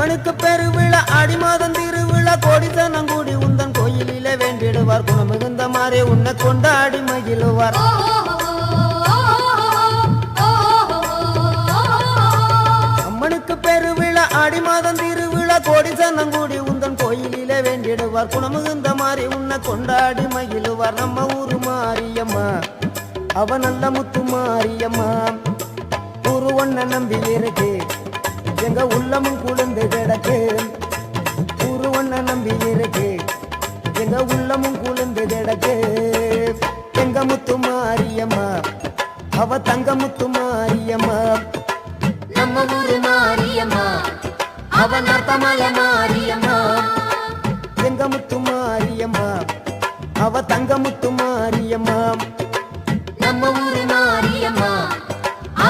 அம்மனுக்கு பெருவிழா ஆடி மாதம் திருவிழா கோடிசனங்கூடி உந்தன் கோயிலிலே வேண்டிடுவார் குணமிகுந்த மாறே உன்னை கொண்டாடி மகிழுவார் அம்மனுக்கு பெருவிழா ஆடி மாதம் திருவிழா கோடிசனங்கூடி உந்தன் கோயிலிலே வேண்டிடுவார் குணமிகுந்த மாறே உன்னை கொண்டாடி மகிழுவார் நம்ம ஊரு மாரியம்மா அவ நல்ல முத்து மாரியம்மா ஊரு ஒன்ன நம்பி இருக்கு எங்க உள்ளமும் குளிர்ந்து கிடக்கு ஊரு ஒன்ன நம்பி இருக்கு எங்க உள்ளமும் குளிர்ந்து கிடக்கு எங்க முத்து மாரியம்மா அவ தங்க முத்து மாரியம்மா நம்ம ஊரு மாரியம்மா அவ நர்த்தமல மாரியம்மா எங்க முத்து மாரியம்மா அவ தங்க முத்து மாரியம்மா